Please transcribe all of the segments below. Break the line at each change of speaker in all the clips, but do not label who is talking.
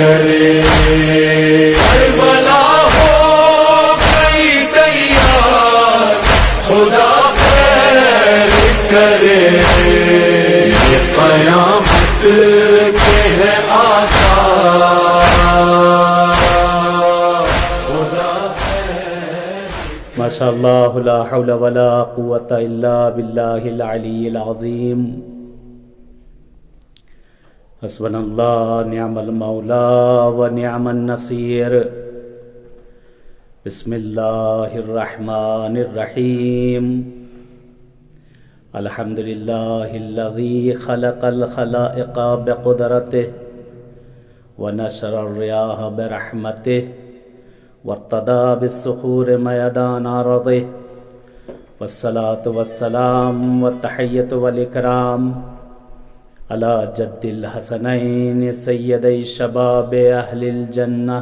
کرے کربلا ہو گئی تیار خدا خیر کرے یہ قیامت کے ہے آثار خدا
ماشاء اللہ لا حول ولا قوة الا باللہ العلی العظیم حسبنا اللہ نعم المولا ونعم النصیر بسم اللہ الرحمن الرحیم الحمد للہ الذی خلق الخلائق بقدرته ونشر الریاح برحمته واتدى بالصخور میدان ارضه والصلاة والسلام والتحیۃ والاکرام على جد الحسنین سیدی شباب اہل الجنہ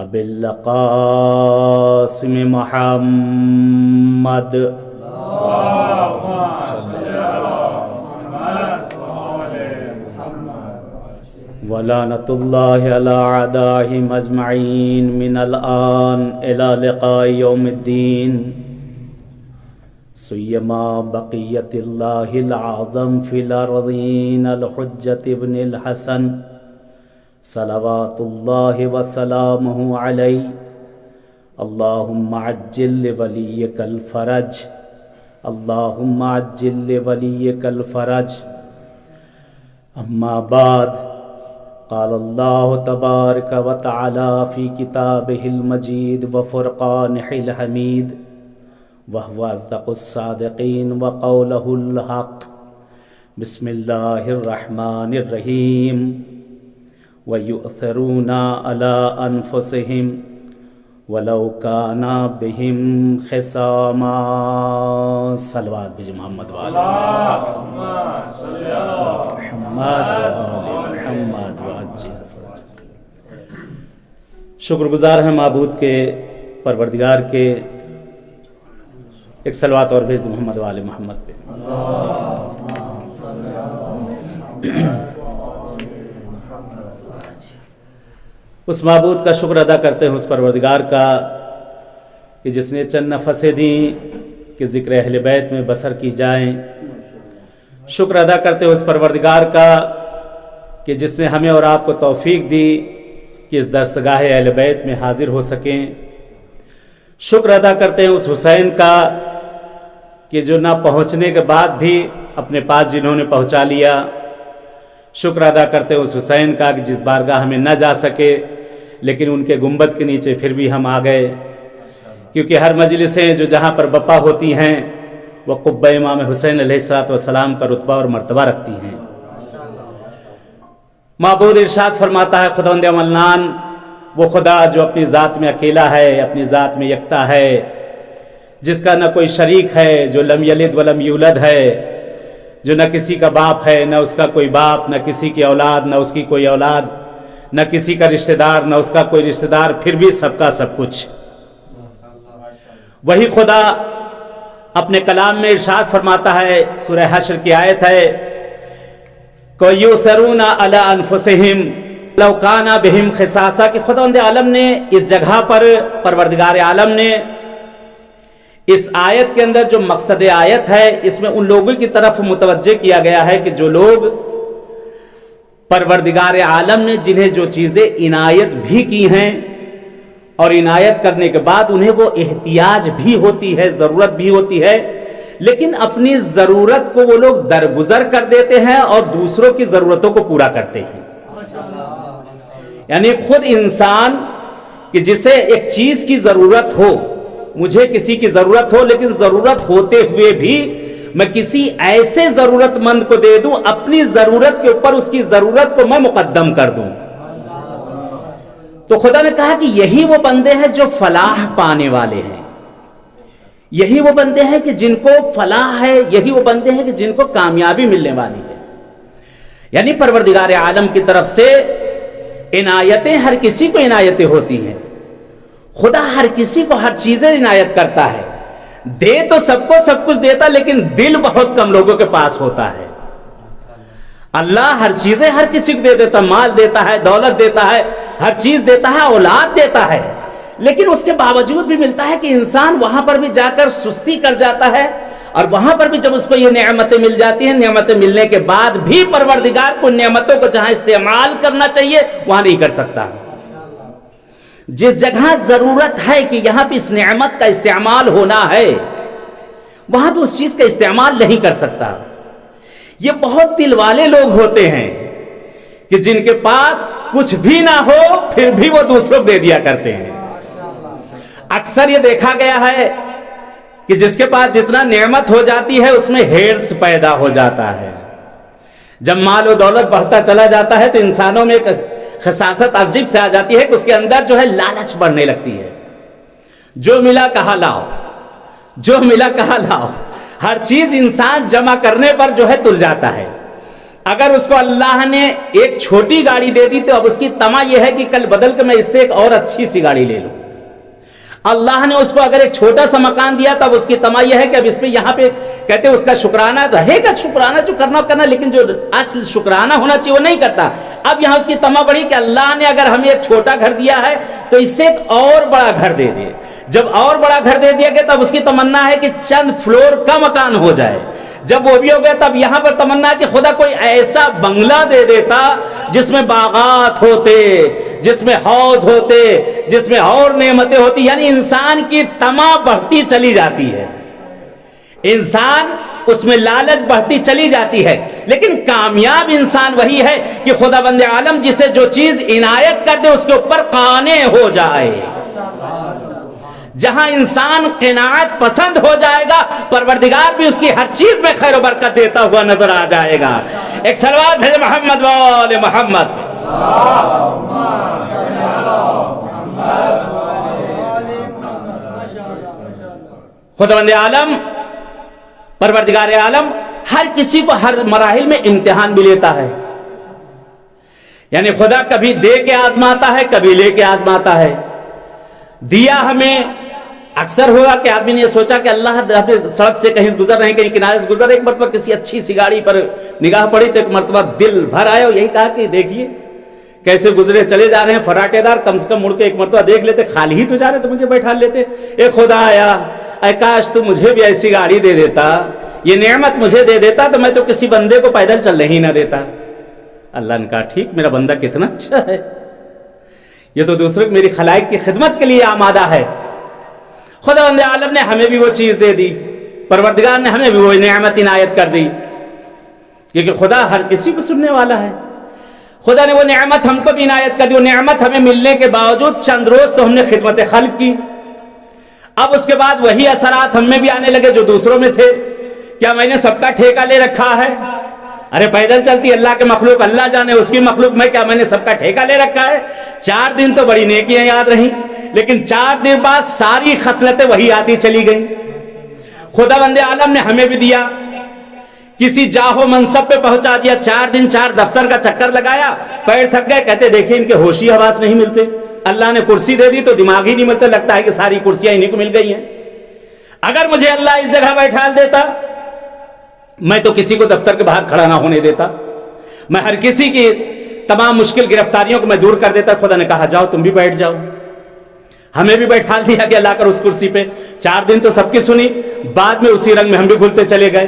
ابی القاسم محمد ولعنۃ اللہ علی اعدائہم اجمعین من الآن الى لقاء یوم الدین سیما بقیت اللہ العظم فی الارضین الحجۃ ابن الحسن صلوات اللہ وسلامہ علیہ اللہم عجل لولیک الفرج اللہم عجل لولیک الفرج اما بعد قال اللہ تبارک وتعالی فی کتابہ المجید وفرقانہ الحمید وهو اصدق الصادقین وقولہ الحق بسم اللہ الرحمن الرحیم ویؤثرون علی انفسہم ولو کان بہم خصاما صلوات بج محمد وآل محمد وعجل فرج۔ شکر گزار ہیں معبود کے پروردگار کے، ایک صلوات اور بھیج محمد وآل محمد پہ۔ اس معبود کا شکر ادا کرتے ہیں، اس پروردگار کا کہ جس نے چند نفسیں دیں کہ ذکر اہل بیت میں بسر کی جائیں۔ شکر ادا کرتے ہیں اس پروردگار کا کہ جس نے ہمیں اور آپ کو توفیق دی کہ اس درسگاہ اہل بیت میں حاضر ہو سکیں۔ شکر ادا کرتے ہیں اس حسین کا کہ جو نہ پہنچنے کے بعد بھی اپنے پاس جنہوں نے پہنچا لیا۔ شکر ادا کرتے ہیں اس حسین کا کہ جس بارگاہ میں نہ جا سکے لیکن ان کے گنبد کے نیچے پھر بھی ہم آ گئے، کیونکہ ہر مجلسیں جو جہاں پر بپا ہوتی ہیں وہ قبہ امام حسین علیہ السلام کا رتبہ اور مرتبہ رکھتی ہیں۔ معبود ارشاد فرماتا ہے خداوند منان، وہ خدا جو اپنی ذات میں اکیلا ہے، اپنی ذات میں یکتا ہے، جس کا نہ کوئی شریک ہے، جو لم یلد ولم یولد ہے، جو نہ کسی کا باپ ہے نہ اس کا کوئی باپ، نہ کسی کی اولاد نہ اس کی کوئی اولاد، نہ کسی کا رشتہ دار نہ اس کا کوئی رشتہ دار، پھر بھی سب کا سب کچھ۔ وہی خدا اپنے کلام میں ارشاد فرماتا ہے، سورہ حشر کی آیت ہے، وَيُؤْثِرُونَ عَلَىٰ أَنفُسِهِمْ لَوْ كَانَ بِهِمْ خِصَاصَةٌ کہ خداوند عالم نے اس جگہ پر، پروردگار عالم نے اس آیت کے اندر جو مقصد آیت ہے اس میں ان لوگوں کی طرف متوجہ کیا گیا ہے کہ جو لوگ پروردگار عالم نے جنہیں جو چیزیں عنایت بھی کی ہیں اور عنایت کرنے کے بعد انہیں وہ احتیاج بھی ہوتی ہے، ضرورت بھی ہوتی ہے، لیکن اپنی ضرورت کو وہ لوگ درگزر کر دیتے ہیں اور دوسروں کی ضرورتوں کو پورا کرتے ہیں۔ یعنی خود انسان کہ جسے ایک چیز کی ضرورت ہو، مجھے کسی کی ضرورت ہو لیکن ضرورت ہوتے ہوئے بھی میں کسی ایسے ضرورت مند کو دے دوں، اپنی ضرورت کے اوپر اس کی ضرورت کو میں مقدم کر دوں، تو خدا نے کہا کہ یہی وہ بندے ہیں جو فلاح پانے والے ہیں، یہی وہ بندے ہیں کہ جن کو فلاح ہے، یہی وہ بندے ہیں کہ جن کو کامیابی ملنے والی ہے۔ یعنی پروردگار عالم کی طرف سے عنایتیں ہر کسی کو عنایتیں ہوتی ہیں، خدا ہر کسی کو ہر چیزیں عنایت کرتا ہے، دے تو سب کو سب کچھ دیتا، لیکن دل بہت کم لوگوں کے پاس ہوتا ہے۔ اللہ ہر چیزیں ہر کسی کو دے دیتا، مال دیتا ہے، دولت دیتا ہے، ہر چیز دیتا ہے، اولاد دیتا ہے، لیکن اس کے باوجود بھی ملتا ہے کہ انسان وہاں پر بھی جا کر سستی کر جاتا ہے، اور وہاں پر بھی جب اس کو یہ نعمتیں مل جاتی ہیں، نعمتیں ملنے کے بعد بھی پروردگار کو نعمتوں کو جہاں استعمال کرنا چاہیے وہاں نہیں کر سکتا۔ جس جگہ ضرورت ہے کہ یہاں پہ اس نعمت کا استعمال ہونا ہے وہاں پہ اس چیز کا استعمال نہیں کر سکتا۔ یہ بہت دل والے لوگ ہوتے ہیں کہ جن کے پاس کچھ بھی نہ ہو پھر بھی وہ دوسروں کو دے دیا کرتے ہیں۔ اکثر یہ دیکھا گیا ہے کہ جس کے پاس جتنا نعمت ہو جاتی ہے اس میں ہرس پیدا ہو جاتا ہے۔ جب مال و دولت بڑھتا چلا جاتا ہے تو انسانوں میں ایک خساست عجیب سے آ جاتی ہے کہ اس کے اندر جو ہے لالچ بڑھنے لگتی ہے۔ جو ملا کہا لاؤ، جو ملا کہا لاؤ، ہر چیز انسان جمع کرنے پر جو ہے تل جاتا ہے۔ اگر اس کو اللہ نے ایک چھوٹی گاڑی دے دی تو اب اس کی تما یہ ہے کہ کل بدل کے میں اس سے ایک اور اچھی سی گاڑی لے لوں۔ اللہ نے اس کو اگر ایک چھوٹا سا مکان دیا تب اس کی تما یہ ہے کہ اب اس پہ یہاں پہ کہتے ہیں اس کا شکرانہ رہے گا، شکرانہ جو کرنا لیکن جو اصل شکرانہ ہونا چاہیے وہ نہیں کرتا۔ اب یہاں اس کی تما بڑھی کہ اللہ نے اگر ہمیں ایک چھوٹا گھر دیا ہے تو اس سے ایک اور بڑا گھر دے دے۔ جب اور بڑا گھر دے دیا گیا تب اس کی تمنا ہے کہ چند فلور کا مکان ہو جائے۔ جب وہ بھی ہو گیا تب یہاں پر تمنا ہے کہ خدا کوئی ایسا بنگلہ دے دیتا جس میں باغات ہوتے، جس میں حوض ہوتے، جس میں اور نعمتیں ہوتی۔ یعنی انسان کی تما بڑھتی چلی جاتی ہے، انسان اس میں لالچ بڑھتی چلی جاتی ہے۔ لیکن کامیاب انسان وہی ہے کہ خدا بند عالم جسے جو چیز عنایت کر دے اس کے اوپر قانع ہو جائے۔ جہاں انسان قناعت پسند ہو جائے گا پروردگار بھی اس کی ہر چیز میں خیر و برکت دیتا ہوا نظر آ جائے گا۔ ایک صلوات بھیجے محمد وآل محمد۔ خداوند عالم پروردگار عالم ہر کسی کو ہر مراحل میں امتحان بھی لیتا ہے۔ یعنی خدا کبھی دے کے آزماتا ہے، کبھی لے کے آزماتا ہے۔ دیا ہمیں اکثر ہوا کہ آدمی نے یہ سوچا کہ اللہ سڑک سے کہیں گزر رہے ہیں، کہیں کنارے سے گزر رہے، ایک مرتبہ کسی اچھی سی گاڑی پر نگاہ پڑی تو ایک مرتبہ دل بھر آیا، یہی کہا کہ دیکھیے کیسے گزرے چلے جا رہے ہیں فراٹے دار، کم سے کم مڑ کے ایک مرتبہ دیکھ لیتے، خالی ہی تو جا رہے تو مجھے بیٹھا لیتے۔ اے خدا آیا، اے کاش تو مجھے بھی ایسی گاڑی دے دیتا، یہ نعمت مجھے دے دیتا تو میں تو کسی بندے کو پیدل چلنے ہی نہ دیتا۔ اللہ نے کہا ٹھیک، میرا بندہ کتنا اچھا ہے، یہ تو دوسروں کی میری خلائق کی خدمت کے لیے آمادہ ہے۔ خداوند عالم نے ہمیں بھی وہ چیز دے دی، پروردگار نے ہمیں بھی وہ نعمت عنایت کر دی، کیونکہ خدا ہر کسی کو سننے والا ہے۔ خدا نے وہ نعمت ہم کو بھی عنایت کر دی۔ وہ نعمت ہمیں ملنے کے باوجود چند روز تو ہم نے خدمت خلق کی، اب اس کے بعد وہی اثرات ہم میں بھی آنے لگے جو دوسروں میں تھے۔ کیا میں نے سب کا ٹھیکہ لے رکھا ہے؟ ارے پیدل چلتی اللہ کے مخلوق اللہ جانے، اس کی مخلوق میں نے سب کا ٹھیکہ لے رکھا ہے؟ 4 دن تو بڑی نیکیاں یاد رہیں، لیکن 4 دن بعد ساری خصلتیں وہی آتی چلی گئیں۔ خدا بند عالم نے ہمیں بھی دیا، کسی جاہو منصب پہ پہنچا دیا، 4 دن 4 دفتر کا چکر لگایا، پیر تھک گئے، کہتے دیکھیں ان کے ہوشی حواس نہیں ملتے۔ اللہ نے کرسی دے دی تو دماغ ہی نہیں ملتا، لگتا ہے کہ ساری کرسیاں انہیں کو مل گئی ہیں۔ اگر مجھے اللہ اس جگہ بیٹھا دیتا میں تو کسی کو دفتر کے باہر کھڑا نہ ہونے دیتا، میں ہر کسی کی تمام مشکل گرفتاریوں کو میں دور کر دیتا۔ خدا نے کہا جاؤ تم بھی بیٹھ جاؤ، ہمیں بھی بیٹھا دیا کہ اللہ کر اس کرسی پہ۔ 4 دن تو سب کی سنی، بعد میں اسی رنگ میں ہم بھی گھلتے چلے گئے۔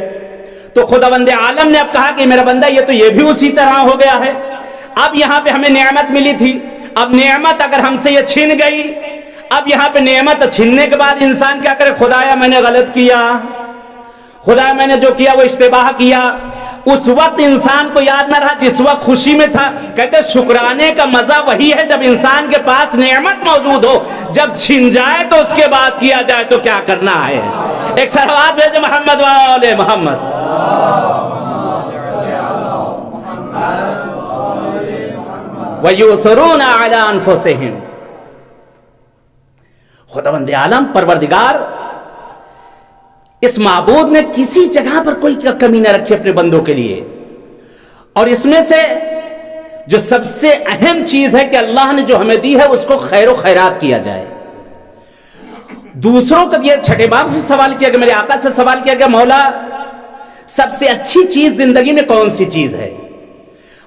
تو خدا بند عالم نے اب کہا کہ میرا بندہ یہ بھی اسی طرح ہو گیا ہے۔ اب یہاں پہ ہمیں نعمت ملی تھی، اب نعمت اگر ہم سے یہ چھن گئی، اب یہاں پہ نعمت چھننے کے بعد انسان کیا کرے؟ خدایا میں نے غلط کیا، خدا میں نے جو کیا وہ اشتباہ کیا۔ اس وقت انسان کو یاد نہ رہا جس وقت خوشی میں تھا۔ کہتے شکرانے کا مزہ وہی ہے جب انسان کے پاس نعمت موجود ہو، جب چھن جائے تو اس کے بعد کیا جائے تو کیا کرنا ہے۔ ایک صلوات بھیجے محمد وآل محمد۔ وَيُؤْثِرُونَ عَلَىٰ أَنفُسِهِمْ۔ خداوند عالم پروردگار اس معبود نے کسی جگہ پر کوئی کمی نہ رکھی اپنے بندوں کے لیے، اور اس میں سے جو سب سے اہم چیز ہے کہ اللہ نے جو ہمیں دی ہے اس کو خیر و خیرات کیا جائے۔ دوسروں کو یہ چھٹے باب سے سوال کیا گیا، میرے آقا سے سوال کیا گیا مولا سب سے اچھی چیز زندگی میں کون سی چیز ہے؟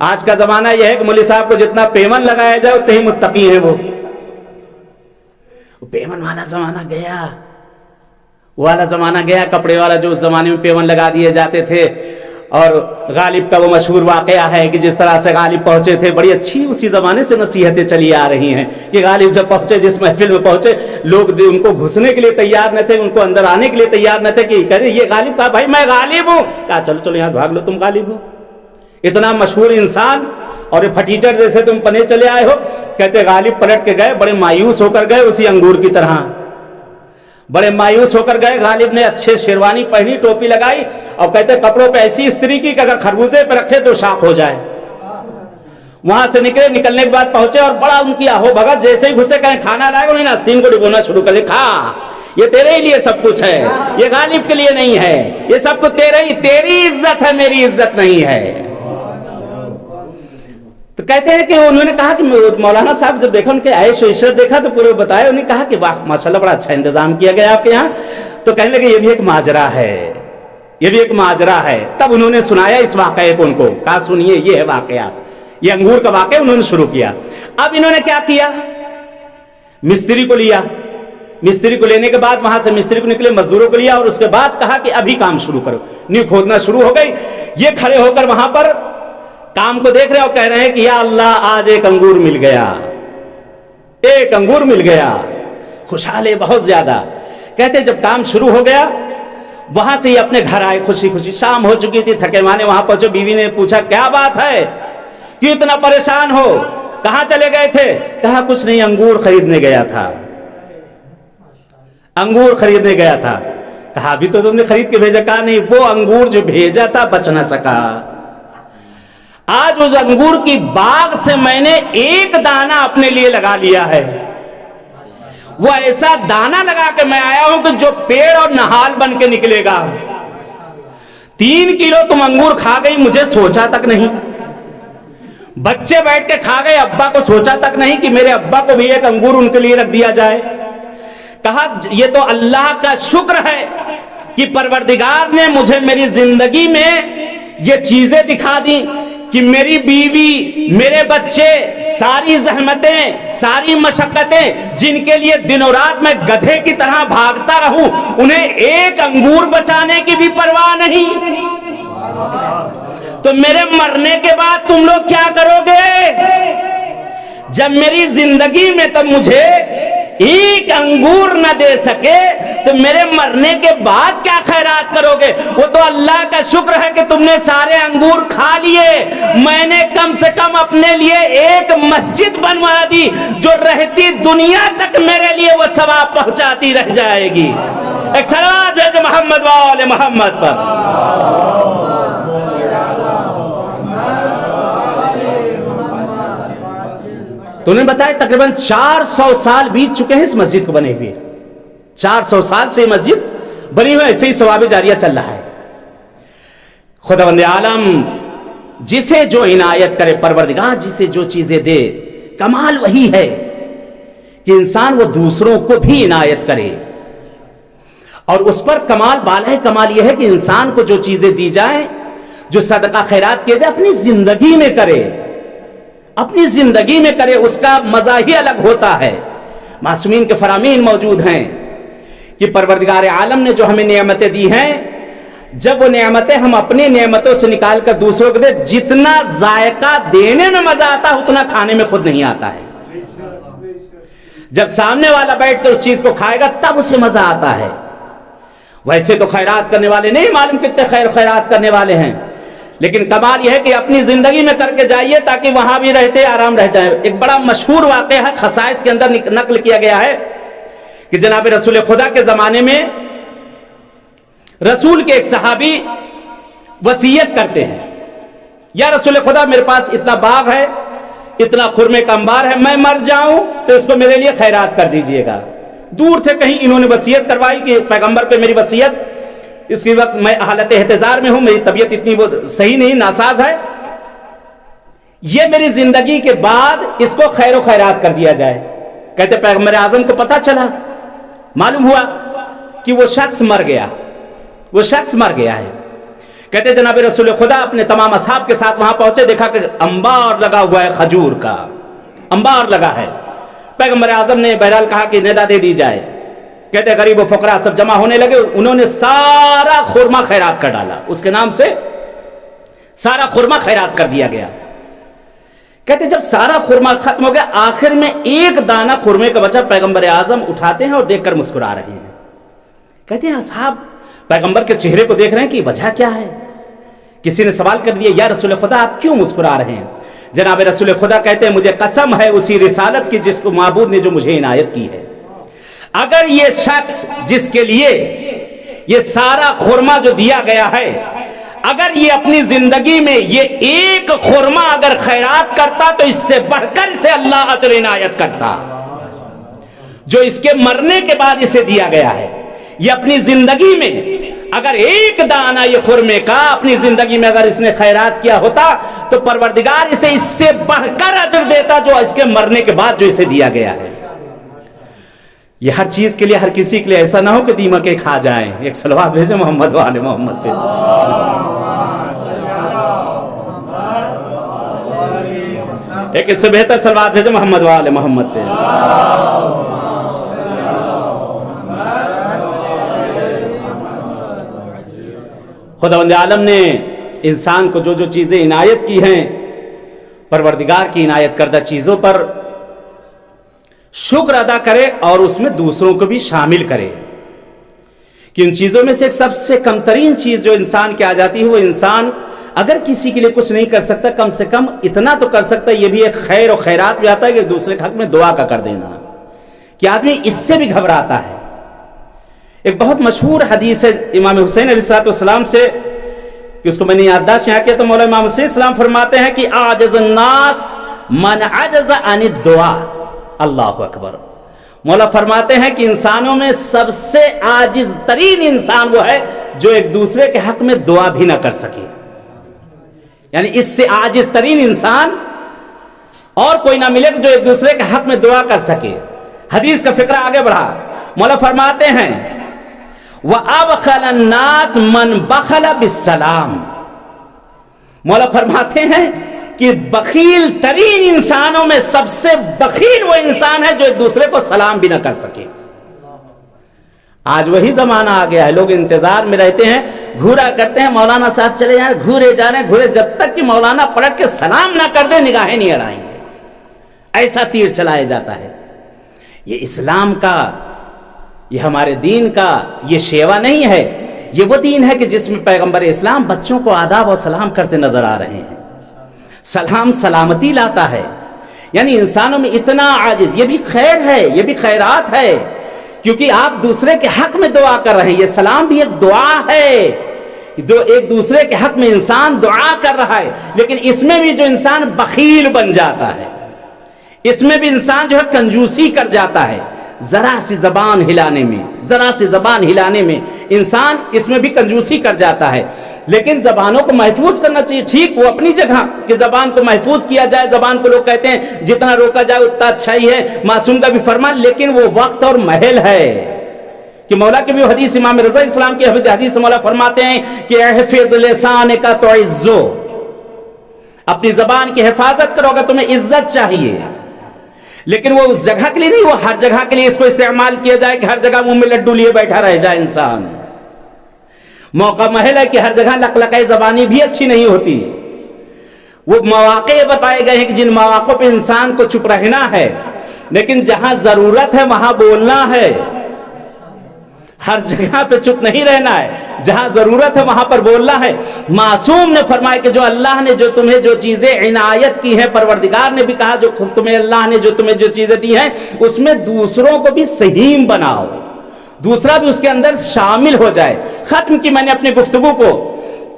آج کا زمانہ یہ ہے کہ مولوی صاحب کو جتنا پیمن لگایا جائے اتنے ہی متقی ہیں وہ پیمن والا زمانہ گیا، والا زمانہ گیا، کپڑے والا جو اس زمانے میں پیمن لگا دیے جاتے تھے. اور غالب کا وہ مشہور واقعہ ہے کہ جس طرح سے غالب پہنچے تھے، بڑی اچھی اسی زمانے سے نصیحتیں چلی آ رہی ہیں کہ غالب جب پہنچے، جس محفل میں پہنچے، لوگ ان کو گھسنے کے لیے تیار نہ تھے، ان کو اندر آنے کے لیے تیار نہ تھے کہ کہہ رہے یہ غالب. کہا بھائی میں غالب ہوں. کہا چلو چلو یہاں بھاگ لو، تم غالب ہو. اتنا مشہور انسان اور پھٹیچر جیسے تم پنے چلے آئے ہو. کہتے غالب پلٹ کے گئے، بڑے مایوس ہو کر گئے، اسی انگور کی طرح بڑے مایوس ہو کر گئے. غالب نے اچھے شیروانی پہنی، ٹوپی لگائی، اور کہتے کپڑوں پہ ایسی استری کی کہ اگر خربوزے پہ رکھے تو شاخ ہو جائے. وہاں سے نکلے، نکلنے کے بعد پہنچے اور بڑا ان کی آہو بھگت. جیسے ہی گھسے کہیں کھانا لائے، انہوں نے آستین کو ڈبونا شروع کر دیا. کھا، یہ تیرے ہی لیے سب کچھ ہے، یہ غالب کے لیے نہیں ہے، یہ سب کچھ تیری عزت ہے، میری عزت نہیں ہے. تو کہتے ہیں کہ انہوں نے کہا کہ مولانا صاحب جب دیکھا ان کے عیش و عشرت دیکھا تو پورے بتایا. انہوں نے کہا کہ واہ ماشاءاللہ بڑا اچھا انتظام کیا گیا آپ کے یہاں. تو کہنے لگے یہ بھی ایک ماجرا ہے، یہ بھی ایک ماجرا ہے. تب انہوں نے سنایا اس واقعے کو ان کو. کہا سنیے یہ ہے واقعہ، یہ انگور کا واقعہ انہوں نے شروع کیا. اب انہوں نے کیا کیا، مستری کو لیا. مستری کو لینے کے بعد وہاں سے مستری کو نکلے، مزدوروں کو لیا، اور اس کے بعد کہا کہ ابھی کام شروع کرو. نیو کھودنا شروع ہو گئی. یہ کھڑے ہو کر وہاں پر کام کو دیکھ رہے اور کہہ رہے ہیں کہ یا اللہ آج ایک انگور مل گیا، ایک انگور مل گیا. خوشحال ہے بہت زیادہ. کہتے جب کام شروع ہو گیا، وہاں سے یہ اپنے گھر آئے خوشی خوشی. شام ہو چکی تھی، تھکے مانے وہاں پہنچے. بیوی نے پوچھا کیا بات ہے، کیوں اتنا پریشان ہو، کہاں چلے گئے تھے؟ کہا کچھ نہیں، انگور خریدنے گیا تھا، انگور خریدنے گیا تھا. کہا ابھی تو تم نے خرید کے بھیجا. کہا نہیں، وہ انگور جو بھیجا تھا بچ نہ سکا. آج اس انگور کی باغ سے میں نے ایک دانہ اپنے لیے لگا لیا ہے. وہ ایسا دانہ لگا کے میں آیا ہوں کہ جو پیڑ اور نہال بن کے نکلے گا. 3 کلو تم انگور کھا گئی، مجھے سوچا تک نہیں. بچے بیٹھ کے کھا گئے، ابا کو سوچا تک نہیں کہ میرے ابا کو بھی ایک انگور ان کے لیے رکھ دیا جائے. کہا یہ تو اللہ کا شکر ہے کہ پروردگار نے مجھے میری زندگی میں یہ چیزیں دکھا دی کہ میری بیوی، میرے بچے، ساری زحمتیں، ساری مشقتیں جن کے لیے دن و رات میں گدھے کی طرح بھاگتا رہوں، انہیں ایک انگور بچانے کی بھی پرواہ نہیں. تو میرے مرنے کے بعد تم لوگ کیا کرو گے؟ جب میری زندگی میں تم مجھے ایک انگور نہ دے سکے تو میرے مرنے کے بعد کیا خیرات کرو گے؟ وہ تو اللہ کا شکر ہے کہ تم نے سارے انگور کھا لیے. میں نے کم سے کم اپنے لیے ایک مسجد بنوا دی جو رہتی دنیا تک میرے لیے وہ ثواب پہنچاتی رہ جائے گی. ایک صلوات بھیجو محمد وآل محمد پر. تو انہوں نے بتایا تقریباً 400 سال بیت چکے ہیں اس مسجد کو بنے ہوئے. 400 سال سے یہ مسجد بنی ہوئی، ایسے ہی ثواب جاریہ چل رہا ہے. خداوند عالم جسے جو عنایت کرے، پروردگار جسے جو چیزیں دے، کمال وہی ہے کہ انسان وہ دوسروں کو بھی عنایت کرے. اور اس پر کمال بالا کمال یہ ہے کہ انسان کو جو چیزیں دی جائیں، جو صدقہ خیرات کیے جائے، اپنی زندگی میں کرے، اپنی زندگی میں کرے. اس کا مزہ ہی الگ ہوتا ہے. معصومین کے فرامین موجود ہیں کہ پروردگار عالم نے جو ہمیں نعمتیں دی ہیں، جب وہ نعمتیں ہم اپنی نعمتوں سے نکال کر دوسروں کو دے، جتنا ذائقہ دینے میں مزہ آتا ہے اتنا کھانے میں خود نہیں آتا ہے. جب سامنے والا بیٹھ کر اس چیز کو کھائے گا تب اسے مزہ آتا ہے. ویسے تو خیرات کرنے والے نہیں معلوم کتنے خیرات کرنے والے ہیں، لیکن کمال یہ ہے کہ اپنی زندگی میں کر کے جائیے تاکہ وہاں بھی رہتے آرام رہ جائیں. ایک بڑا مشہور واقعہ ہے، خصائص کے اندر نقل کیا گیا ہے کہ جناب رسول خدا کے زمانے میں رسول کے ایک صحابی وصیت کرتے ہیں، یا رسول خدا میرے پاس اتنا باغ ہے، اتنا خرمے کا انبار ہے، میں مر جاؤں تو اس کو میرے لیے خیرات کر دیجئے گا. دور تھے کہیں، انہوں نے وصیت کروائی کہ پیغمبر پہ میری وصیت، اس کی وقت میں حالت احتضار میں ہوں، میری طبیعت اتنی وہ صحیح نہیں، ناساز ہے، یہ میری زندگی کے بعد اس کو خیر و خیرات کر دیا جائے. کہتے پیغمبر اعظم کو پتہ چلا، معلوم ہوا کہ وہ شخص مر گیا، وہ شخص مر گیا ہے. کہتے جناب رسول خدا اپنے تمام اصحاب کے ساتھ وہاں پہنچے، دیکھا کہ انبار لگا ہوا ہے، کھجور کا انبار لگا ہے۔ پیغمبر اعظم نے بہرحال کہا کہ ندا دے دی جائے۔ کہتے غریب و فقراء سب جمع ہونے لگے، انہوں نے سارا خورما خیرات کر ڈالا، اس کے نام سے سارا خورما خیرات کر دیا گیا۔ کہتے جب سارا خورما ختم ہو گیا، آخر میں ایک دانہ خورمے کا بچہ پیغمبر اعظم اٹھاتے ہیں اور دیکھ کر مسکرا رہے ہیں۔ کہتے ہیں اصحاب پیغمبر کے چہرے کو دیکھ رہے ہیں کہ وجہ کیا ہے۔ کسی نے سوال کر دیا یا رسول خدا آپ کیوں مسکرا رہے ہیں؟ جناب رسول خدا کہتے ہیں مجھے قسم ہے اسی رسالت کی جس کو معبود نے جو مجھے عنایت کی ہے، اگر یہ شخص جس کے لیے یہ سارا خورما جو دیا گیا ہے، اگر یہ اپنی زندگی میں یہ ایک خورما اگر خیرات کرتا تو اس سے بڑھ کر اسے اللہ اجر عنایت کرتا، جو اس کے مرنے کے بعد اسے دیا گیا ہے۔ یہ اپنی زندگی میں اگر ایک دانہ یہ خورمے کا اپنی زندگی میں اگر اس نے خیرات کیا ہوتا تو پروردگار اسے اس سے بڑھ کر اجر دیتا جو اس کے مرنے کے بعد جو اسے دیا گیا ہے۔ یہ ہر چیز کے لیے ہر کسی کے لیے ایسا نہ ہو کہ دیمکیں کھا جائیں۔ ایک صلوات بھیجو محمد و آل محمد پہ۔ ایک اس سے بہتر صلوات بھیجو محمد و آل محمد پہ۔ خداوند عالم نے انسان کو جو جو چیزیں عنایت کی ہیں، پروردگار کی عنایت کردہ چیزوں پر شکر ادا کرے اور اس میں دوسروں کو بھی شامل کرے کہ ان چیزوں میں سے ایک سب سے کم ترین چیز جو انسان کی آ جاتی ہے، وہ انسان اگر کسی کے لیے کچھ نہیں کر سکتا کم سے کم اتنا تو کر سکتا ہے۔ یہ بھی ایک خیر و خیرات بھی آتا ہے کہ دوسرے کے حق میں دعا کا کر دینا، کہ آدمی اس سے بھی گھبراتا ہے۔ ایک بہت مشہور حدیث ہے امام حسین علیہ السلام سے، کہ اس کو میں نے یادداشت یہاں کیا تو مولا امام حسین السلام فرماتے ہیں کہ عاجز الناس من عجز عن الدعاء۔ اللہ اکبر۔ مولا فرماتے ہیں کہ انسانوں میں سب سے عاجز ترین انسان وہ ہے جو ایک دوسرے کے حق میں دعا بھی نہ کر سکے، یعنی اس سے عاجز ترین انسان اور کوئی نہ ملے جو ایک دوسرے کے حق میں دعا کر سکے۔ حدیث کا فقرہ آگے بڑھا، مولا فرماتے ہیں وَأَبْخَلَ النَّاسِ مَنْ بَخَلَ بِالسَّلَامِ۔ مولا فرماتے ہیں کہ بخیل ترین انسانوں میں سب سے بخیل وہ انسان ہے جو ایک دوسرے کو سلام بھی نہ کر سکے۔ آج وہی زمانہ آ گیا ہے، لوگ انتظار میں رہتے ہیں، گھورا کرتے ہیں مولانا صاحب چلے جائیں، گھورے جا رہے ہیں، گھورے جب تک کہ مولانا پلٹ کے سلام نہ کر دے نگاہیں نہیں اڑائیں گے، ایسا تیر چلایا جاتا ہے۔ یہ اسلام کا، یہ ہمارے دین کا یہ شیوا نہیں ہے، یہ وہ دین ہے کہ جس میں پیغمبر اسلام بچوں کو آداب و سلام کرتے نظر آ رہے ہیں۔ سلام سلامتی لاتا ہے، یعنی انسانوں میں اتنا عاجز، یہ بھی خیر ہے، یہ بھی خیرات ہے، کیونکہ آپ دوسرے کے حق میں دعا کر رہے ہیں۔ یہ سلام بھی ایک دعا ہے، جو ایک دوسرے کے حق میں انسان دعا کر رہا ہے، لیکن اس میں بھی جو انسان بخیل بن جاتا ہے، اس میں بھی انسان جو ہے کنجوسی کر جاتا ہے، ذرا سی زبان ہلانے میں، ذرا سی زبان ہلانے میں انسان اس میں بھی کنجوسی کر جاتا ہے۔ لیکن زبانوں کو محفوظ کرنا چاہیے، ٹھیک وہ اپنی جگہ کہ زبان کو محفوظ کیا جائے، زبان کو لوگ کہتے ہیں جتنا روکا جائے اتنا اچھا ہی ہے، معصوم کا بھی فرمان، لیکن وہ وقت اور محل ہے کہ مولا کی بھی حدیث امام رضا اسلام کی حدیث مولا فرماتے ہیں کہ احفظ لسانک تعزو، اپنی زبان کی حفاظت کرو گا تمہیں عزت چاہیے، لیکن وہ اس جگہ کے لیے نہیں، وہ ہر جگہ کے لیے اس کو استعمال کیا جائے کہ ہر جگہ منہ میں لڈو لیے بیٹھا رہ جائے انسان۔ موقع محل ہے کہ ہر جگہ لقلقۂ زبانی بھی اچھی نہیں ہوتی۔ وہ مواقع بتائے گئے ہیں کہ جن مواقع پہ انسان کو چپ رہنا ہے، لیکن جہاں ضرورت ہے وہاں بولنا ہے، ہر جگہ پہ چپ نہیں رہنا ہے، جہاں ضرورت ہے وہاں پر بولنا ہے۔ معصوم نے فرمایا کہ جو اللہ نے جو تمہیں جو چیزیں عنایت کی ہیں، پروردگار نے بھی کہا جو تمہیں اللہ نے جو تمہیں جو چیزیں دی ہیں اس میں دوسروں کو بھی سہیم بناؤ، دوسرا بھی اس کے اندر شامل ہو جائے۔ ختم کی میں نے اپنی گفتگو کو،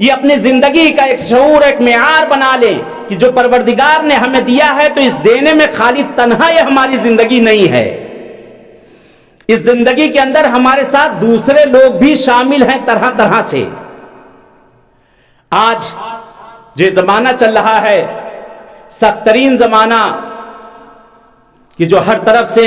یہ اپنی زندگی کا ایک شعور، ایک معیار بنا لیں کہ جو پروردگار نے ہمیں دیا ہے تو اس دینے میں خالی تنہا یہ ہماری زندگی نہیں ہے، اس زندگی کے اندر ہمارے ساتھ دوسرے لوگ بھی شامل ہیں طرح طرح سے۔ آج جو زمانہ چل رہا ہے سخت ترین زمانہ کہ جو ہر طرف سے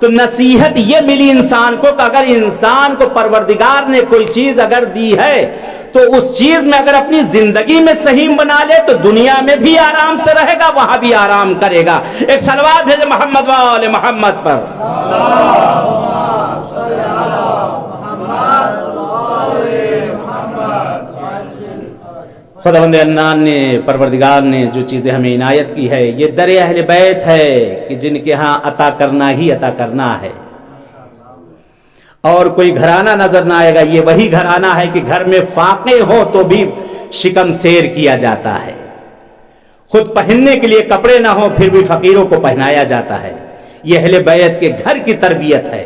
تو نصیحت یہ ملی انسان کو کہ اگر انسان کو پروردگار نے کوئی چیز اگر دی ہے تو اس چیز میں اگر اپنی زندگی میں صحیح بنا لے تو دنیا میں بھی آرام سے رہے گا، وہاں بھی آرام کرے گا۔ ایک صلوات بھیجے محمد وآل محمد پر۔ خداوند عنان نے، پروردگار نے جو چیزیں ہمیں عنایت کی ہے یہ در اہل بیت ہے کہ جن کے ہاں عطا کرنا ہی عطا کرنا ہے، اور کوئی گھرانہ نظر نہ آئے گا۔ یہ وہی گھرانہ ہے کہ گھر میں فاقے ہو تو بھی شکم سیر کیا جاتا ہے، خود پہننے کے لیے کپڑے نہ ہو پھر بھی فقیروں کو پہنایا جاتا ہے۔ یہ اہل بیت کے گھر کی تربیت ہے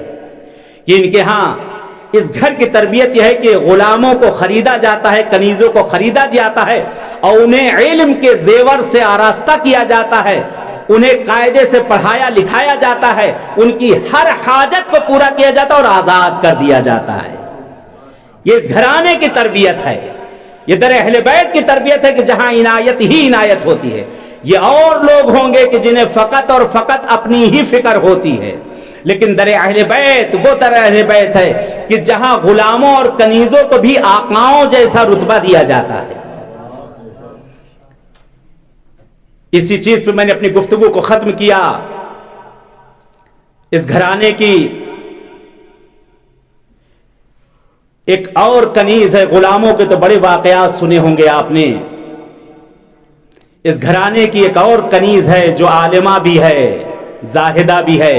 کہ ان کے ہاں اس گھر کی تربیت یہ ہے کہ غلاموں کو خریدا جاتا ہے، کنیزوں کو خریدا جاتا ہے، اور انہیں علم کے زیور سے آراستہ کیا جاتا ہے، انہیں قاعدے سے پڑھایا لکھایا جاتا ہے، ان کی ہر حاجت کو پورا کیا جاتا ہے اور آزاد کر دیا جاتا ہے۔ یہ اس گھرانے کی تربیت ہے، یہ در اہل بیت کی تربیت ہے کہ جہاں عنایت ہی عنایت ہوتی ہے۔ یہ اور لوگ ہوں گے کہ جنہیں فقط اور فقط اپنی ہی فکر ہوتی ہے، لیکن در اہل بیت وہ در اہل بیت ہے کہ جہاں غلاموں اور کنیزوں کو بھی آقاؤں جیسا رتبہ دیا جاتا ہے۔ اسی چیز پہ میں نے اپنی گفتگو کو ختم کیا۔ اس گھرانے کی ایک اور کنیز ہے، غلاموں کے تو بڑے واقعات سنے ہوں گے آپ نے۔ اس گھرانے کی ایک اور کنیز ہے جو عالمہ بھی ہے، زاہدہ بھی ہے،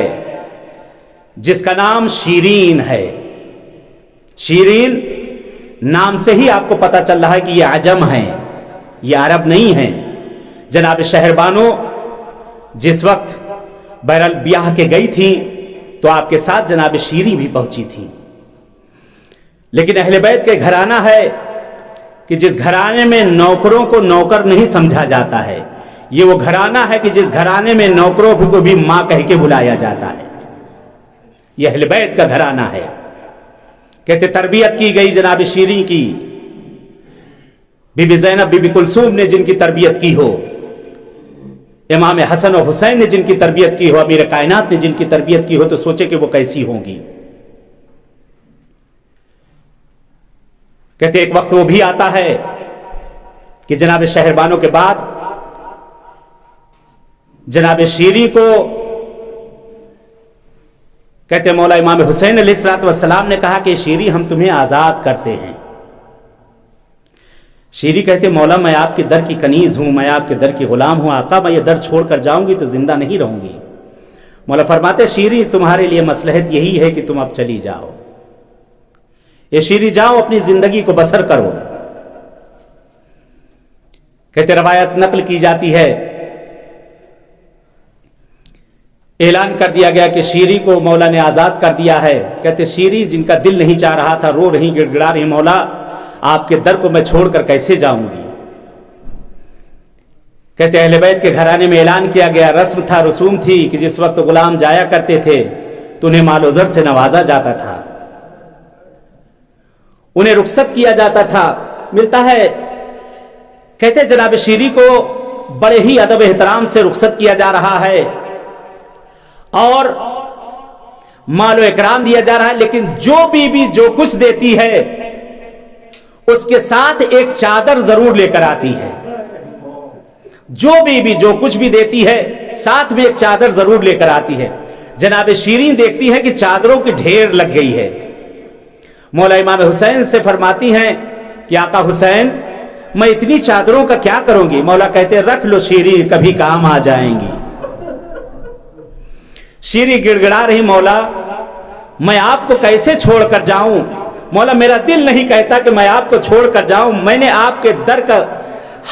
جس کا نام شیرین ہے۔ شیرین نام سے ہی آپ کو پتا چل رہا ہے کہ یہ عجم ہیں، یہ عرب نہیں ہیں۔ جناب شہربانو جس وقت بہرحال بیاہ کے گئی تھی تو آپ کے ساتھ جناب شیریں بھی پہنچی تھی، لیکن اہل بیت کے گھرانہ ہے کہ جس گھرانے میں نوکروں کو نوکر نہیں سمجھا جاتا ہے، یہ وہ گھرانہ ہے کہ جس گھرانے میں نوکروں کو بھی ماں کہہ کے بلایا جاتا ہے۔ یہ اہل بیت کا گھرانہ ہے۔ کہتے تربیت کی گئی جناب شیریں کی، بی بی زینب، بی بی کلثوم نے جن کی تربیت کی ہو، امام حسن و حسین نے جن کی تربیت کی ہو، امیر کائنات نے جن کی تربیت کی ہو، تو سوچے کہ وہ کیسی ہوں گی۔ کہتے ایک وقت وہ بھی آتا ہے کہ جناب شہربانوں کے بعد جناب شیریں کو کہتے مولا امام حسین علیہ السلام نے کہا کہ شیریں ہم تمہیں آزاد کرتے ہیں۔ شیریں کہتے مولا میں آپ کے در کی کنیز ہوں، میں آپ کے در کی غلام ہوں، آقا میں یہ در چھوڑ کر جاؤں گی تو زندہ نہیں رہوں گی۔ مولا فرماتے شیریں تمہارے لیے مصلحت یہی ہے کہ تم اب چلی جاؤ، یہ شیریں جاؤ اپنی زندگی کو بسر کرو۔ کہتے روایت نقل کی جاتی ہے، اعلان کر دیا گیا کہ شیریں کو مولا نے آزاد کر دیا ہے۔ کہتے شیریں جن کا دل نہیں چاہ رہا تھا، رو رہی، گڑ گڑا رہی، مولا آپ کے در کو میں چھوڑ کر کیسے جاؤں گی۔ کہتے اہل بیت کے گھرانے میں اعلان کیا گیا، رسم تھا، رسوم تھی کہ جس وقت غلام جایا کرتے تھے تو انہیں مال و زر سے نوازا جاتا تھا، انہیں رخصت کیا جاتا تھا۔ ملتا ہے کہتے جناب شیریں کو بڑے ہی ادب احترام سے رخصت کیا جا رہا ہے اور مال و اکرام دیا جا رہا ہے، لیکن جو بیوی جو کچھ دیتی ہے اس کے ساتھ ایک چادر ضرور لے کر آتی ہے۔ جو بیوی جو کچھ بھی دیتی ہے ساتھ میں ایک چادر ضرور لے کر آتی ہے۔ جناب شیریں دیکھتی ہے کہ چادروں کی ڈھیر لگ گئی ہے، مولا امام حسین سے فرماتی ہیں کہ آقا حسین میں اتنی چادروں کا کیا کروں گی؟ مولا کہتے رکھ لو شیریں، کبھی کام آ جائیں گی۔ شیریں گڑ گڑا رہی، مولا میں آپ کو کیسے چھوڑ کر جاؤں؟ مولا میرا دل نہیں کہتا کہ میں آپ کو چھوڑ کر جاؤں، میں نے آپ کے در کا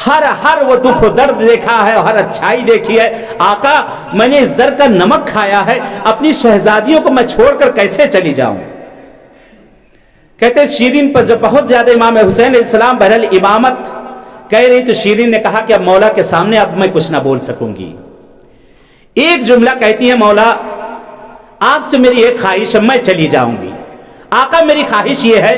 ہر وہ دکھ و درد دیکھا ہے، ہر اچھائی دیکھی ہے آقا، میں نے اس در کا نمک کھایا ہے، اپنی شہزادیوں کو میں چھوڑ کر کیسے چلی جاؤں؟ کہتے شیریں پر جب بہت زیادہ امام حسین علیہ السلام بہرحال امامت کہہ رہی تو شیریں نے کہا کہ اب مولا کے سامنے اب میں کچھ نہ بول سکوں گی۔ ایک جملہ کہتی ہے، مولا آپ سے میری ایک خواہش ہے، میں چلی جاؤں گی۔ آقا میری خواہش یہ ہے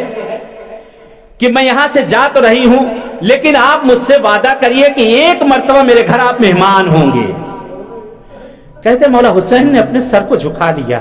کہ میں یہاں سے جا تو رہی ہوں لیکن آپ مجھ سے وعدہ کریے کہ ایک مرتبہ میرے گھر آپ مہمان ہوں گے۔ کہتے مولا حسین نے اپنے سر کو جھکا لیا،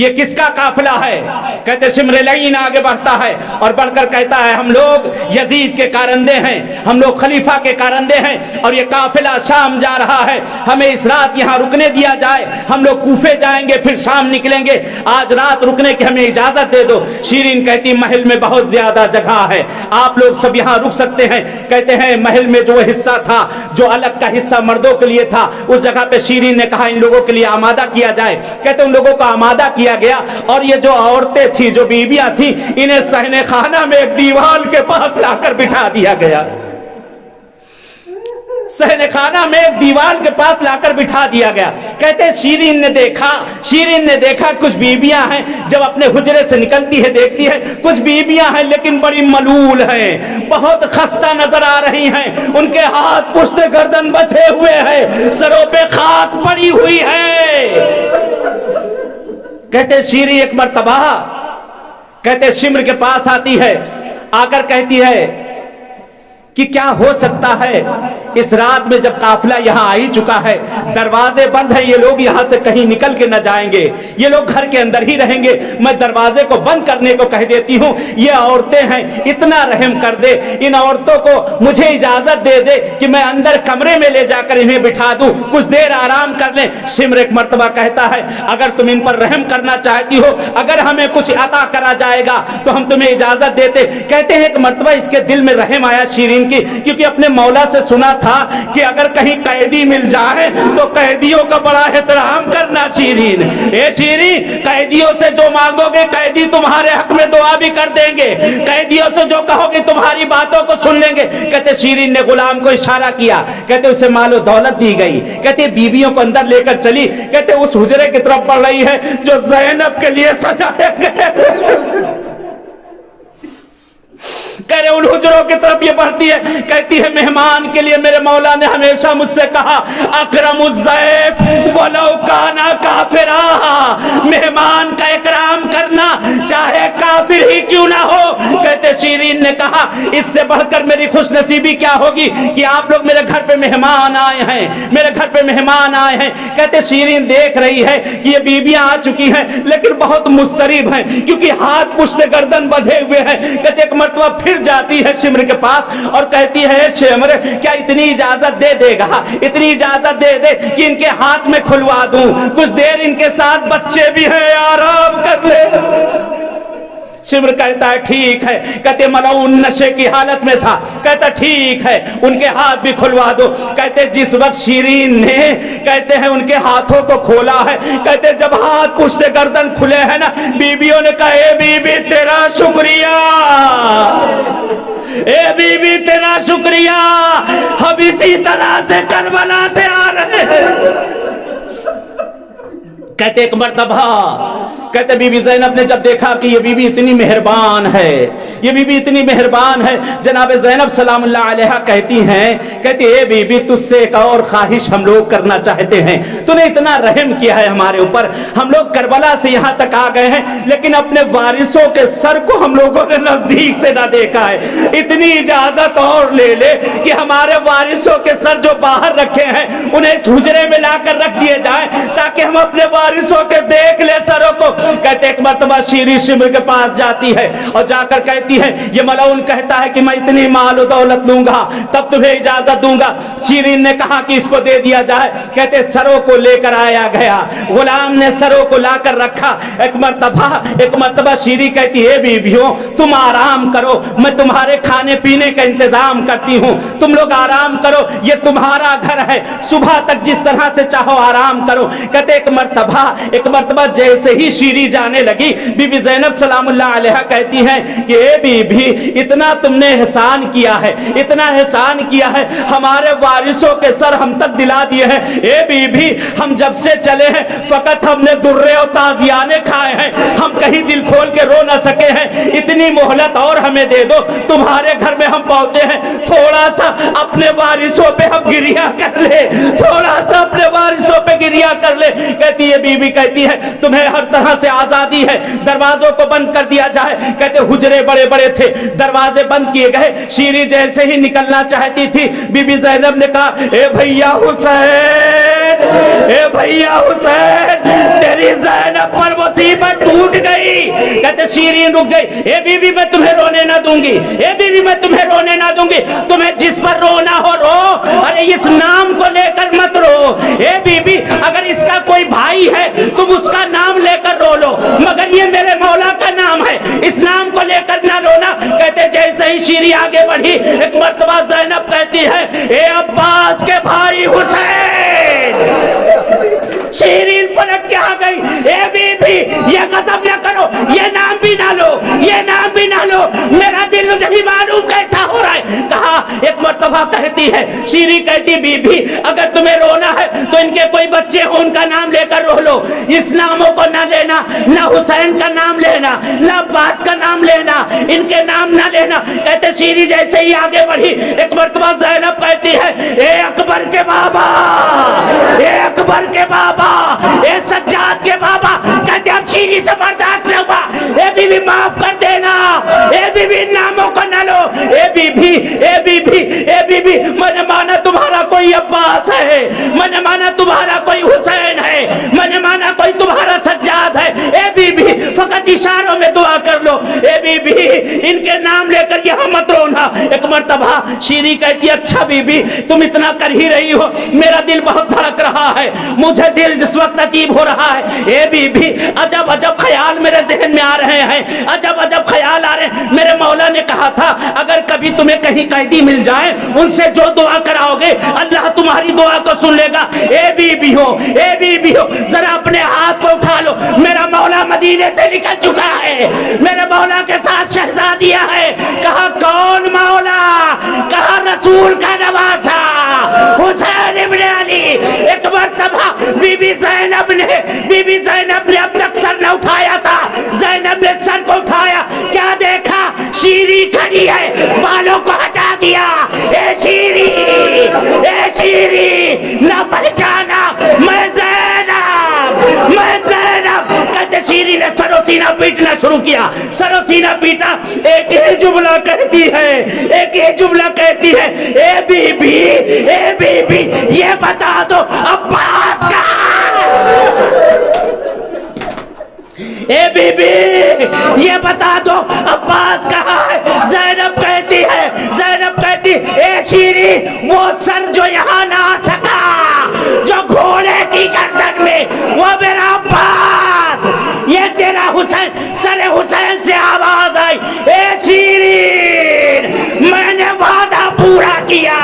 یہ کس کا قافلہ ہے؟ کہتے شمر لعین آگے بڑھتا ہے اور بڑھ کر کہتا ہے ہم لوگ یزید کے کارندے ہیں، ہم لوگ خلیفہ کے کارندے ہیں، اور یہ قافلہ شام جا رہا ہے، ہمیں اس رات یہاں رکنے دیا جائے، ہم لوگ کوفے جائیں گے پھر شام نکلیں گے، آج رات رکنے کی ہمیں اجازت دے دو۔ شیرین کہتی محل میں بہت زیادہ جگہ ہے، آپ لوگ سب یہاں رک سکتے ہیں۔ کہتے ہیں محل میں جو حصہ تھا، جو الگ کا حصہ مردوں کے لیے تھا، اس جگہ پہ شیرین نے کہا ان لوگوں کے لیے آمادہ کیا جائے۔ کہتے ان لوگوں کو آمادہ کیا گیا، اور یہ جو عورتیں تھیں، جو بیویاں تھیں، انہیں صحن خانہ میں ایک دیوال کے پاس لا کر بٹھا دیا گیا۔ صحن خانہ میں ایک دیوال کے پاس لا کر بٹھا دیا گیا۔ کہتے شیرین نے دیکھا کچھ بیویاں ہیں، جب اپنے حجرے سے نکلتی ہے دیکھتی ہے کچھ بیویاں ہیں لیکن بڑی ملول ہیں، بہت خستہ نظر آ رہی ہیں، ان کے ہاتھ پشت گردن بچھے ہوئے ہیں، سروں پہ خاک پڑی ہوئی ہے۔ کہتے شیرین ایک مرتبہ کہتے شمر کے پاس آتی ہے، آ کر کہتی ہے کہ کیا ہو سکتا ہے اس رات میں جب قافلہ یہاں آ ہی چکا ہے، دروازے بند ہیں، یہ لوگ یہاں سے کہیں نکل کے نہ جائیں گے، یہ لوگ گھر کے اندر ہی رہیں گے، میں دروازے کو بند کرنے کو کہہ دیتی ہوں، یہ عورتیں ہیں، اتنا رحم کر دے، ان عورتوں کو مجھے اجازت دے دے کہ میں اندر کمرے میں لے جا کر انہیں بٹھا دوں، کچھ دیر آرام کر لیں۔ شمر ایک مرتبہ کہتا ہے اگر تم ان پر رحم کرنا چاہتی ہو، اگر ہمیں کچھ عطا کرا جائے گا تو ہم تمہیں اجازت دیتے۔ کہتے ہیں ایک مرتبہ اس کے دل میں رحم آیا شیرین کی، کیونکہ اپنے مولا سے سنا تھا کہ اگر کہیں قیدی مل جائے تو قیدیوں کا بڑا احترام کرنا۔ شیرین اے شیرین، قیدیوں سے جو مانگو گے قیدی تمہارے حق میں دعا بھی کر دیں گے، قیدیوں سے جو کہو گے تمہاری باتوں کو سن لیں گے۔ کہتے شیرین نے غلام کو اشارہ کیا، کہتے اسے مال و دولت دی گئی، کہتے بیویوں کو اندر لے کر چلی، کہتے اس حجرے کی طرف بڑھ رہی ہے جو زینب کے لیے سجایا گیا، کہہ رہے ان حجروں کی طرف یہ بڑھتی ہے، کہتی ہے مہمان کے لیے میرے مولا نے ہمیشہ مجھ سے کہا اکرم الضیف ولو کانا کافرا، مہمان کا اکرام کرنا چاہے کافر ہی کیوں نہ ہو۔ کہتے شیرین نے کہا اس سے بڑھ کر میری خوش نصیبی کیا ہوگی کہ آپ لوگ میرے گھر پہ مہمان آئے ہیں، میرے گھر پہ مہمان آئے ہیں۔ کہتے شیرین دیکھ رہی ہے کہ یہ بیویاں آ چکی ہیں لیکن بہت مضطرب ہیں کیونکہ ہاتھ پشت گردن بندھے ہوئے ہیں۔ کہتے ایک مرتبہ پھر جاتی ہے شمر کے پاس اور کہتی ہے شمر کیا اتنی اجازت دے دے گا، اتنی اجازت دے دے کہ ان کے ہاتھ میں کھلوا دوں، کچھ دیر ان کے ساتھ بچے بھی ہیں آرام کر لے۔ شمر کہتا ہے ٹھیک ہے، کہتے ملعون نشے کی حالت میں تھا، کہتا ٹھیک ہے ان کے ہاتھ بھی کھلوا دو۔ کہتے جس وقت شیرین نے کہتے ہیں ان کے ہاتھوں کو کھولا ہے، کہتے جب ہاتھ پشت گردن کھلے ہیں نا، بیویوں نے کہا اے بی بی تیرا شکریہ، اے بی بی تیرا شکریہ، ہم اسی طرح سے کربلا سے آ رہے ہیں۔ کہتے ایک مرتبہ کہتے بی بی زینب نے جب دیکھا کہ یہ بی بی اتنی مہربان ہے، یہ بی بی اتنی مہربان ہے، جناب زینب سلام اللہ علیہا کہتی ہیں، کہتی اے بی بی تجھ سے ایک اور خواہش ہم لوگ کرنا چاہتے ہیں، تو نے اتنا رحم کیا ہے ہمارے اوپر، ہم لوگ کربلا سے یہاں تک آ گئے ہیں لیکن اپنے وارثوں کے سر کو ہم لوگوں نے نزدیک سے نہ دیکھا ہے، اتنی اجازت اور لے لے کہ ہمارے وارثوں کے سر جو باہر رکھے ہیں انہیں اس حجرے میں لا کر رکھ دیے جائیں تاکہ ہم اپنے وارثوں کے دیکھ لے سروں کو۔ کہتے ایک مرتبہ شیرین شمر کے پاس جاتی ہے اور جا کر کہتی ہے یہ ملعون کہتا ہے کہ میں اتنی مال و دولت لوں گا تب تمہیں اجازت دوں گا۔ شیرین نے کہا کہ اس کو دے دیا جائے، کہتے سروں کو لے کر آیا گیا، غلام نے سروں کو لا کر رکھا۔ ایک مرتبہ شیرین کہتی ہے بیویوں تم آرام کرو، میں تمہارے کھانے پینے کا انتظام کرتی ہوں، تم لوگ آرام کرو، یہ تمہارا گھر ہے، صبح تک جس طرح سے چاہو آرام کرو۔ کہتے ایک مرتبہ جیسے ہی شیرین جانے لگی، بی بی زینب سلام اللہ علیہا کہتی ہیں کہ اے بی بی اتنا تم نے احسان کیا ہے، اتنا احسان کیا ہے، ہمارے وارثوں کے سر ہم تک دلا دیے ہیں۔ اے بی بی ہم جب سے چلے ہیں فقط ہم نے درے اور تازیانے کھائے ہیں، ہم کہیں دل کھول کے رو نہ سکے ہیں، اتنی مہلت اور ہمیں دے دو، تمہارے گھر میں ہم پہنچے ہیں، تھوڑا سا اپنے وارثوں پہ ہم گریا کر لے، تھوڑا سا اپنے وارثوں پہ گریا کر لے۔ کہتی ہے بی بی کہتی ہے تمہیں ہر طرح سے آزادی ہے، دروازوں کو بند کر دیا جائے۔ کہتے حجرے بڑے بڑے تھے، دروازے بند کیے گئے، شیرین جیسے ہی نکلنا چاہتی تھی بی بی زینب نے کہا اے بھیا حسین اے بھیا حسین تیری زینب پر مصیبت ٹوٹ گئی. کہتے شیرین رک گئی. اے بی بی میں تمہیں رونے نہ دوں گی, اے بی بی میں تمہیں رونے نہ دوں گی, تمہیں جس پر رونا ہو رو, ارے اس نام کو لے کر مت رو. اے بی بی اگر اس کا کوئی بھائی ہے تم اس کا نام لے کر رو لو, مگر یہ میرے مولا کا نام ہے, اس نام کو لے کر نہ رونا. کہتے جیسے ہی شیری آگے بڑھی ایک مرتبہ زینب کہتی ہے اے عباس کے بھائی حسین. شیرین پلٹ کے آ گئی. اے بی بی یہ غضب نہ کرو, یہ نام بھی نہ لو, یہ نام بھی نہ لو, میرا دل نہیں معلوم کیسا ہو رہا ہے. کہا ایک مرتبہ کہتی ہے شیری کہتی بی بی اگر تمہیں رونا ہے تو ان کے کوئی بچے ہو ان کا نام لے کر رو لو, اس ناموں کو نہ لینا, نہ حسین کا نام لینا, نہ عباس کا نام لینا, ان کے نام نہ لینا. کہتے شیری جیسے ہی آگے بڑھی ایک مرتبہ زینب کہتی ہے اے اکبر کے بابا, اے اکبر کے بابا, اے سجاد کے بابا. کہتے اب شیری سے برداشت نہ ہوا. اے بی بی معاف کر دینا, اے بی بی ناموں کو نہ لو. اے بی بی, اے بی بی, اے بی بی میں نے مانا تمہارا کوئی عباس ہے, میں نے مانا تمہارا کوئی حسین ہے, میں نے مانا کوئی تمہارا سجاد ہے. اے بی بی فقط اشاروں میں دعا کر لو. اے بی بی ان کے نام لے کر یہاں مت رونا. ایک مرتبہ شیری کہتی اچھا بی بی تم اتنا کر ہی رہی ہو, میرا دل بہت دھڑک رہا ہے, مجھے دل جس وقت عجیب ہو رہا ہے. اے بی بی عجب عجب خیال میرے ذہن میں آ رہے ہیں, عجب عجب خیال آ رہے ہیں. میرے مولا نے کہا تھا اگر کبھی تمہیں کہیں قیدی مل جائے ان سے جو دعا کراؤ گے اللہ تمہاری دعا کو سن لے گا. اے بی بی ہو, اے بی بی ہو, ذرا اپنے ہاتھ کو اٹھا لو. میرا مولا مدینے سے نکل چکا ہے, میرے مولا کے ساتھ شہزادیاں ہے. کہا کون مولا, کہا رسول کا نواسا حسین ابن علی. ایک مرتبہ بی بی زینب نے اب تک سر نہ اٹھایا تھا, زینب نے سر کو اٹھایا, کیا دیکھا شیری کھڑی ہے, بالوں کو ہٹا دیا. اے شیری, اے شیری نہ پہچانا میں زینب, میں زینب. کہتے شیری نے سر و سینہ پیٹنا شروع کیا, سر و سینہ پیٹا. ایک ہی جملہ کہتی ہے, ایک ہی جملہ کہتی ہے اے بی بی, اے بی بی یہ بتا دو عباس کہاں, اے بی بی یہ بتا دو عباس کہاں ہے. زینب کہتی ہے, زینب کہتی اے شیری وہ سر جو یہاں نہ آ سکا, جو گھوڑے کی گردن میں, وہ میرا عباس. یہ تیرا حسین, سر حسین سے آواز آئی اے شیرین میں نے وعدہ پورا کیا.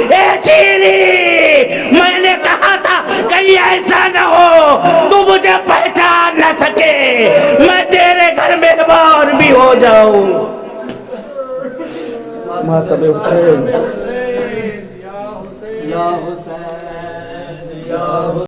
اے شیرین میں نے کہا تھا کہیں ایسا نہ ہو تو مجھے پہچان نہ سکے, میں تیرے گھر مہمان بھی ہو جاؤں. ماتم حسین یا حسین یا حسین.